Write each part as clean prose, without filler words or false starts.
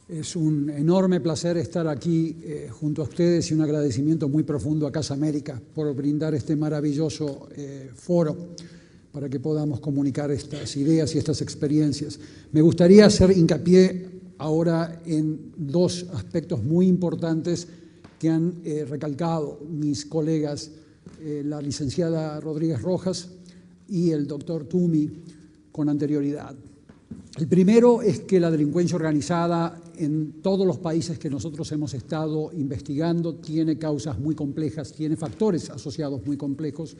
Es un enorme placer estar aquí junto a ustedes y un agradecimiento muy profundo a Casa América por brindar este maravilloso foro para que podamos comunicar estas ideas y estas experiencias. Me gustaría hacer hincapié ahora en dos aspectos muy importantes que han recalcado mis colegas, la licenciada Rodríguez Rojas y el doctor Toomey, con anterioridad. El primero es que la delincuencia organizada en todos los países que nosotros hemos estado investigando tiene causas muy complejas, tiene factores asociados muy complejos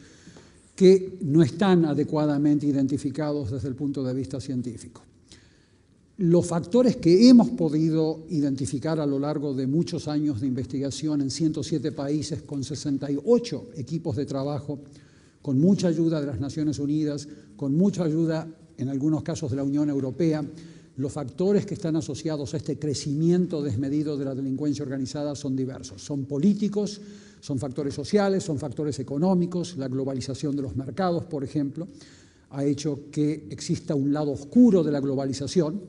que no están adecuadamente identificados desde el punto de vista científico. Los factores que hemos podido identificar a lo largo de muchos años de investigación en 107 países con 68 equipos de trabajo, con mucha ayuda de las Naciones Unidas, con mucha ayuda en algunos casos de la Unión Europea, los factores que están asociados a este crecimiento desmedido de la delincuencia organizada son diversos. Son políticos, son factores sociales, son factores económicos, la globalización de los mercados, por ejemplo, ha hecho que exista un lado oscuro de la globalización,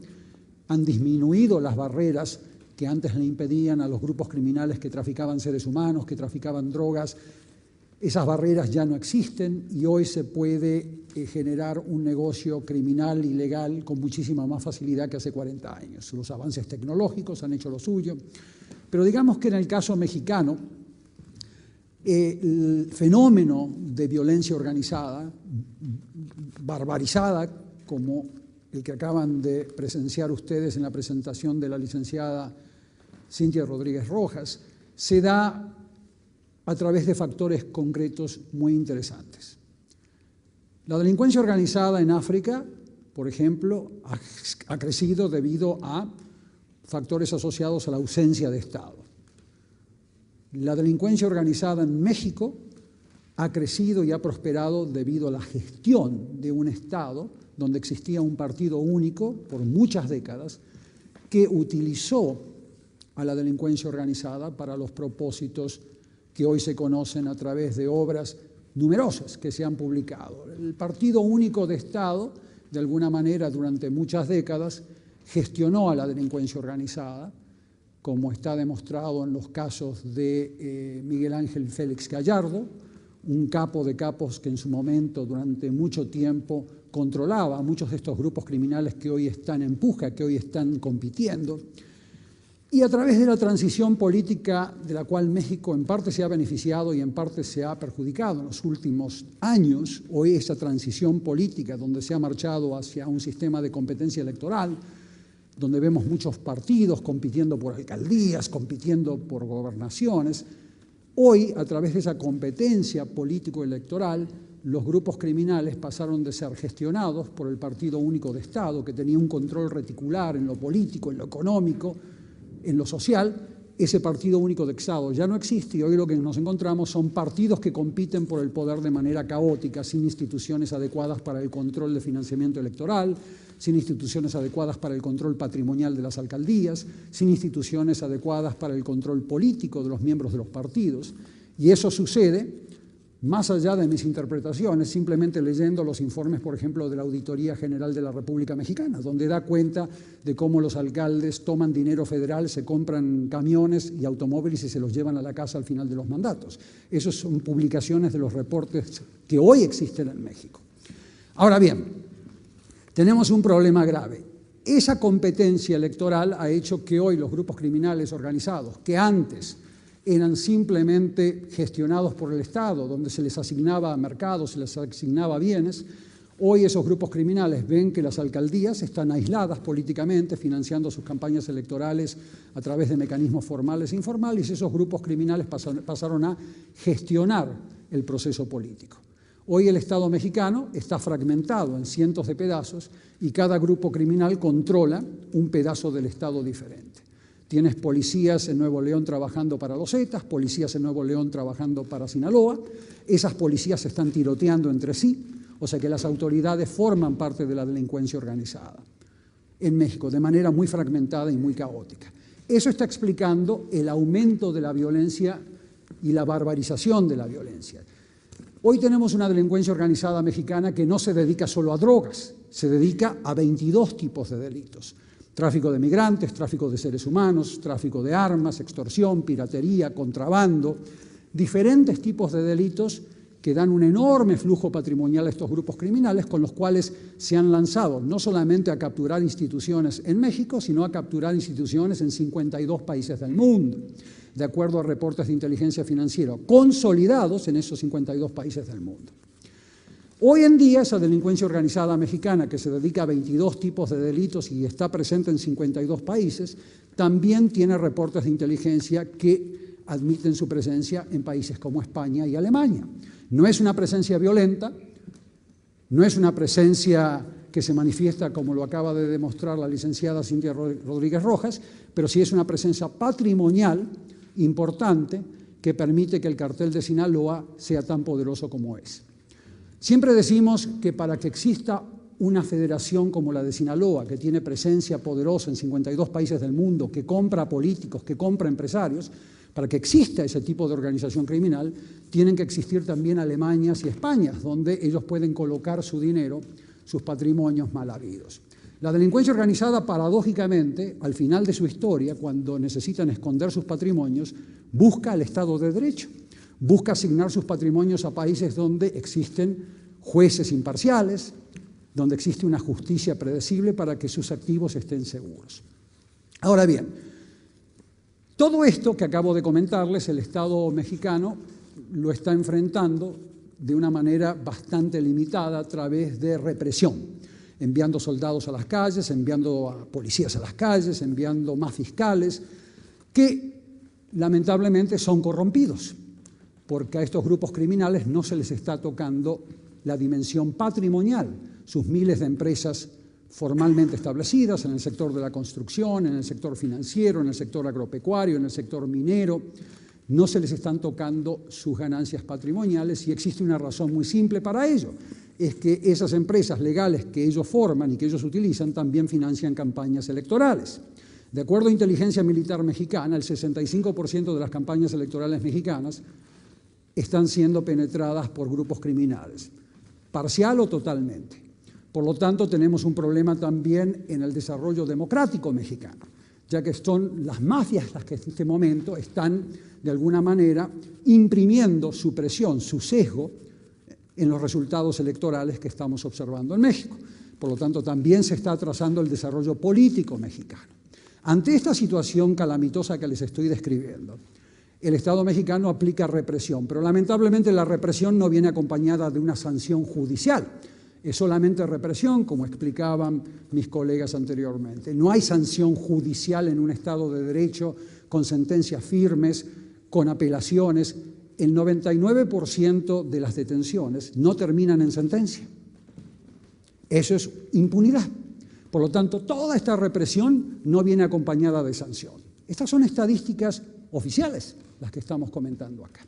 han disminuido las barreras que antes le impedían a los grupos criminales que traficaban seres humanos, que traficaban drogas. Esas barreras ya no existen y hoy se puede generar un negocio criminal ilegal con muchísima más facilidad que hace 40 años. Los avances tecnológicos han hecho lo suyo, pero digamos que en el caso mexicano, el fenómeno de violencia organizada, barbarizada, como el que acaban de presenciar ustedes en la presentación de la licenciada Cintia Rodríguez Rojas, se da a través de factores concretos muy interesantes. La delincuencia organizada en África, por ejemplo, ha crecido debido a factores asociados a la ausencia de Estado. La delincuencia organizada en México ha crecido y ha prosperado debido a la gestión de un Estado donde existía un partido único por muchas décadas que utilizó a la delincuencia organizada para los propósitos que hoy se conocen a través de obras numerosas que se han publicado. El Partido Único de Estado, de alguna manera, durante muchas décadas, gestionó a la delincuencia organizada, como está demostrado en los casos de Miguel Ángel Félix Gallardo, un capo de capos que en su momento, durante mucho tiempo, controlaba a muchos de estos grupos criminales que hoy están en puja, que hoy están compitiendo. Y a través de la transición política de la cual México en parte se ha beneficiado y en parte se ha perjudicado en los últimos años, hoy esa transición política donde se ha marchado hacia un sistema de competencia electoral, donde vemos muchos partidos compitiendo por alcaldías, compitiendo por gobernaciones, hoy a través de esa competencia político-electoral, los grupos criminales pasaron de ser gestionados por el Partido Único de Estado, que tenía un control reticular en lo político, en lo económico, en lo social. Ese Partido Único de Estado ya no existe y hoy lo que nos encontramos son partidos que compiten por el poder de manera caótica, sin instituciones adecuadas para el control de financiamiento electoral, sin instituciones adecuadas para el control patrimonial de las alcaldías, sin instituciones adecuadas para el control político de los miembros de los partidos. Y eso sucede más allá de mis interpretaciones, simplemente leyendo los informes, por ejemplo, de la Auditoría General de la República Mexicana, donde da cuenta de cómo los alcaldes toman dinero federal, se compran camiones y automóviles y se los llevan a la casa al final de los mandatos. Esas son publicaciones de los reportes que hoy existen en México. Ahora bien, tenemos un problema grave. Esa competencia electoral ha hecho que hoy los grupos criminales organizados, que antes eran simplemente gestionados por el Estado, donde se les asignaba mercados, se les asignaba bienes. Hoy esos grupos criminales ven que las alcaldías están aisladas políticamente, financiando sus campañas electorales a través de mecanismos formales e informales, y esos grupos criminales pasaron a gestionar el proceso político. Hoy el Estado mexicano está fragmentado en cientos de pedazos y cada grupo criminal controla un pedazo del Estado diferente. Tienes policías en Nuevo León trabajando para los Zetas, policías en Nuevo León trabajando para Sinaloa. Esas policías se están tiroteando entre sí, o sea que las autoridades forman parte de la delincuencia organizada en México de manera muy fragmentada y muy caótica. Eso está explicando el aumento de la violencia y la barbarización de la violencia. Hoy tenemos una delincuencia organizada mexicana que no se dedica solo a drogas, se dedica a 22 tipos de delitos. Tráfico de migrantes, tráfico de seres humanos, tráfico de armas, extorsión, piratería, contrabando, diferentes tipos de delitos que dan un enorme flujo patrimonial a estos grupos criminales, con los cuales se han lanzado no solamente a capturar instituciones en México, sino a capturar instituciones en 52 países del mundo, de acuerdo a reportes de inteligencia financiera consolidados en esos 52 países del mundo. Hoy en día esa delincuencia organizada mexicana, que se dedica a 22 tipos de delitos y está presente en 52 países, también tiene reportes de inteligencia que admiten su presencia en países como España y Alemania. No es una presencia violenta, no es una presencia que se manifiesta como lo acaba de demostrar la licenciada Cintia Rodríguez Rojas, pero sí es una presencia patrimonial importante que permite que el cartel de Sinaloa sea tan poderoso como es. Siempre decimos que para que exista una federación como la de Sinaloa, que tiene presencia poderosa en 52 países del mundo, que compra políticos, que compra empresarios, para que exista ese tipo de organización criminal, tienen que existir también Alemanias y Españas, donde ellos pueden colocar su dinero, sus patrimonios mal habidos. La delincuencia organizada, paradójicamente, al final de su historia, cuando necesitan esconder sus patrimonios, busca el Estado de Derecho, busca asignar sus patrimonios a países donde existen jueces imparciales, donde existe una justicia predecible para que sus activos estén seguros. Ahora bien, todo esto que acabo de comentarles, el Estado mexicano lo está enfrentando de una manera bastante limitada a través de represión, enviando soldados a las calles, enviando a policías a las calles, enviando más fiscales, que lamentablemente son corrompidos, porque a estos grupos criminales no se les está tocando la dimensión patrimonial, sus miles de empresas formalmente establecidas en el sector de la construcción, en el sector financiero, en el sector agropecuario, en el sector minero, no se les están tocando sus ganancias patrimoniales y existe una razón muy simple para ello, es que esas empresas legales que ellos forman y que ellos utilizan también financian campañas electorales. De acuerdo a inteligencia militar mexicana, el 65% de las campañas electorales mexicanas están siendo penetradas por grupos criminales, parcial o totalmente. Por lo tanto, tenemos un problema también en el desarrollo democrático mexicano, ya que son las mafias las que en este momento están, de alguna manera, imprimiendo su presión, su sesgo, en los resultados electorales que estamos observando en México. Por lo tanto, también se está atrasando el desarrollo político mexicano. Ante esta situación calamitosa que les estoy describiendo, el Estado mexicano aplica represión, pero lamentablemente la represión no viene acompañada de una sanción judicial. Es solamente represión, como explicaban mis colegas anteriormente. No hay sanción judicial en un Estado de Derecho con sentencias firmes, con apelaciones. El 99% de las detenciones no terminan en sentencia. Eso es impunidad. Por lo tanto, toda esta represión no viene acompañada de sanción. Estas son estadísticas oficiales, las que estamos comentando acá.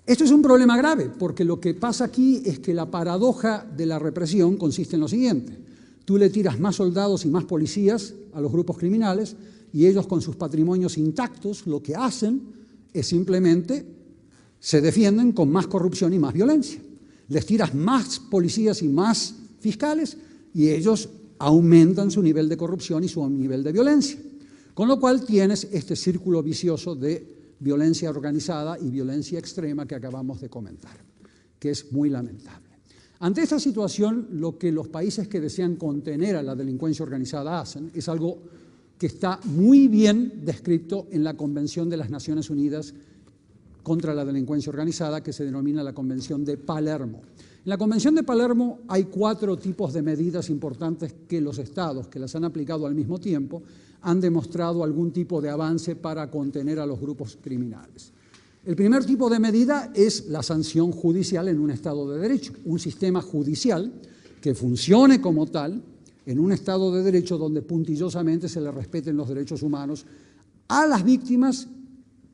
Esto es un problema grave, porque lo que pasa aquí es que la paradoja de la represión consiste en lo siguiente. Tú le tiras más soldados y más policías a los grupos criminales y ellos con sus patrimonios intactos lo que hacen es simplemente se defienden con más corrupción y más violencia. Les tiras más policías y más fiscales y ellos aumentan su nivel de corrupción y su nivel de violencia. Con lo cual tienes este círculo vicioso de violencia organizada y violencia extrema que acabamos de comentar, que es muy lamentable. Ante esta situación, lo que los países que desean contener a la delincuencia organizada hacen es algo que está muy bien descrito en la Convención de las Naciones Unidas contra la Delincuencia Organizada, que se denomina la Convención de Palermo. En la Convención de Palermo hay 4 tipos de medidas importantes que los estados que las han aplicado al mismo tiempo han demostrado algún tipo de avance para contener a los grupos criminales. El primer tipo de medida es la sanción judicial en un Estado de Derecho, un sistema judicial que funcione como tal en un Estado de Derecho donde puntillosamente se le respeten los derechos humanos a las víctimas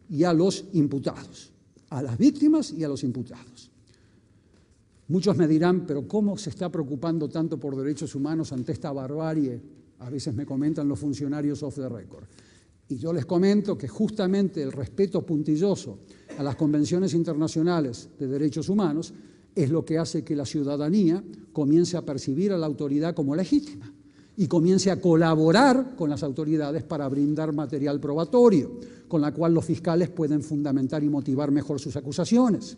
y a los imputados. A las víctimas y a los imputados. Muchos me dirán, pero ¿cómo se está preocupando tanto por derechos humanos ante esta barbarie? A veces me comentan los funcionarios off the record. Y yo les comento que justamente el respeto puntilloso a las convenciones internacionales de derechos humanos es lo que hace que la ciudadanía comience a percibir a la autoridad como legítima, y comience a colaborar con las autoridades para brindar material probatorio, con la cual los fiscales pueden fundamentar y motivar mejor sus acusaciones.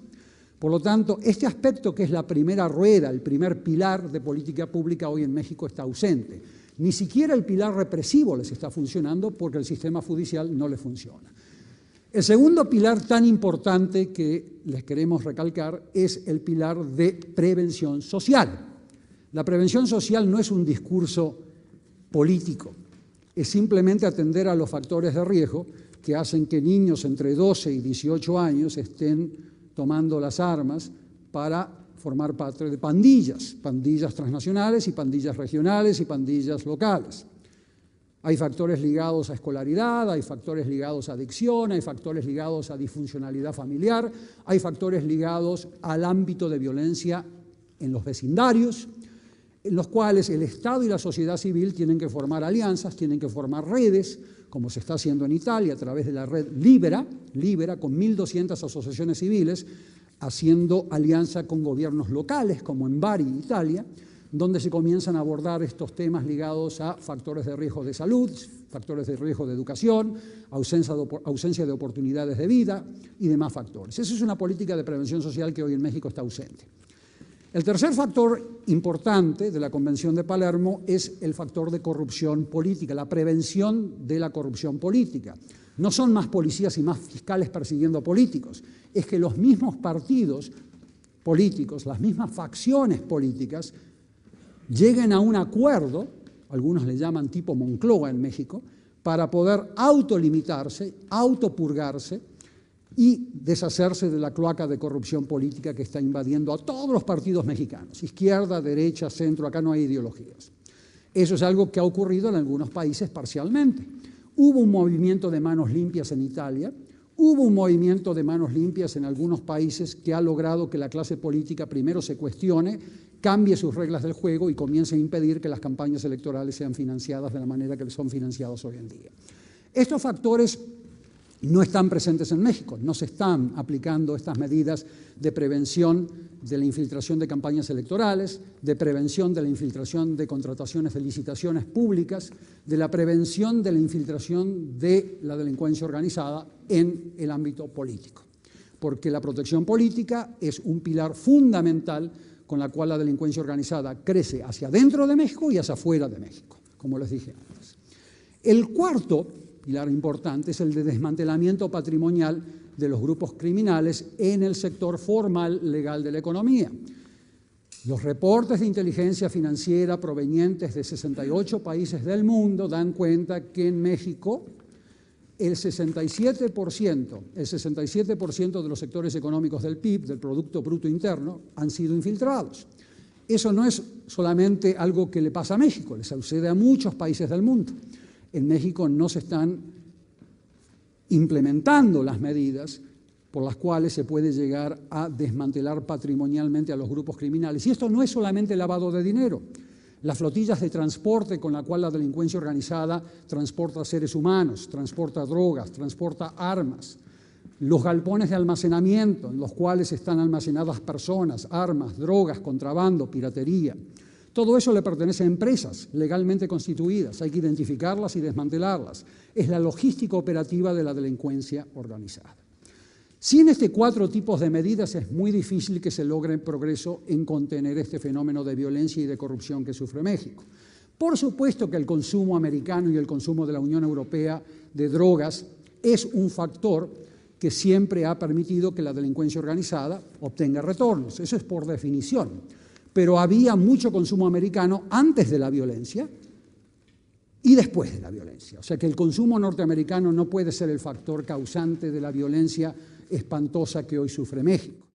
Por lo tanto, este aspecto, que es la primera rueda, el primer pilar de política pública, hoy en México está ausente. Ni siquiera el pilar represivo les está funcionando porque el sistema judicial no les funciona. El segundo pilar tan importante que les queremos recalcar es el pilar de prevención social. La prevención social no es un discurso político, es simplemente atender a los factores de riesgo que hacen que niños entre 12 y 18 años estén tomando las armas para formar parte de pandillas transnacionales y pandillas regionales y pandillas locales. Hay factores ligados a escolaridad, hay factores ligados a adicción, hay factores ligados a disfuncionalidad familiar, hay factores ligados al ámbito de violencia en los vecindarios, en los cuales el Estado y la sociedad civil tienen que formar alianzas, tienen que formar redes, como se está haciendo en Italia a través de la red Libera, con 1.200 asociaciones civiles, haciendo alianza con gobiernos locales, como en Bari, Italia, donde se comienzan a abordar estos temas ligados a factores de riesgo de salud, factores de riesgo de educación, ausencia de oportunidades de vida y demás factores. Esa es una política de prevención social que hoy en México está ausente. El tercer factor importante de la Convención de Palermo es el factor de corrupción política, la prevención de la corrupción política. No son más policías y más fiscales persiguiendo a políticos, es que los mismos partidos políticos, las mismas facciones políticas, lleguen a un acuerdo, algunos le llaman tipo Moncloa en México, para poder autolimitarse, autopurgarse y deshacerse de la cloaca de corrupción política que está invadiendo a todos los partidos mexicanos, izquierda, derecha, centro, acá no hay ideologías. Eso es algo que ha ocurrido en algunos países parcialmente. Hubo un movimiento de manos limpias en Italia, hubo un movimiento de manos limpias en algunos países que ha logrado que la clase política primero se cuestione, cambie sus reglas del juego y comience a impedir que las campañas electorales sean financiadas de la manera que son financiadas hoy en día. Estos factores no están presentes en México, no se están aplicando estas medidas de prevención de la infiltración de campañas electorales, de prevención de la infiltración de contrataciones de licitaciones públicas, de la prevención de la infiltración de la delincuencia organizada en el ámbito político. Porque la protección política es un pilar fundamental con la cual la delincuencia organizada crece hacia dentro de México y hacia afuera de México, como les dije antes. El cuarto pilar importante es el de desmantelamiento patrimonial de los grupos criminales en el sector formal legal de la economía. Los reportes de inteligencia financiera provenientes de 68 países del mundo dan cuenta que en México el 67% de los sectores económicos del PIB, del Producto Bruto Interno, han sido infiltrados. Eso no es solamente algo que le pasa a México, le sucede a muchos países del mundo. En México no se están implementando las medidas por las cuales se puede llegar a desmantelar patrimonialmente a los grupos criminales. Y esto no es solamente lavado de dinero. Las flotillas de transporte con la cual la delincuencia organizada transporta seres humanos, transporta drogas, transporta armas, los galpones de almacenamiento en los cuales están almacenadas personas, armas, drogas, contrabando, piratería. Todo eso le pertenece a empresas legalmente constituidas, hay que identificarlas y desmantelarlas. Es la logística operativa de la delincuencia organizada. Sin estos 4 tipos de medidas es muy difícil que se logre progreso en contener este fenómeno de violencia y de corrupción que sufre México. Por supuesto que el consumo americano y el consumo de la Unión Europea de drogas es un factor que siempre ha permitido que la delincuencia organizada obtenga retornos, eso es por definición. Pero había mucho consumo americano antes de la violencia y después de la violencia. O sea que el consumo norteamericano no puede ser el factor causante de la violencia espantosa que hoy sufre México.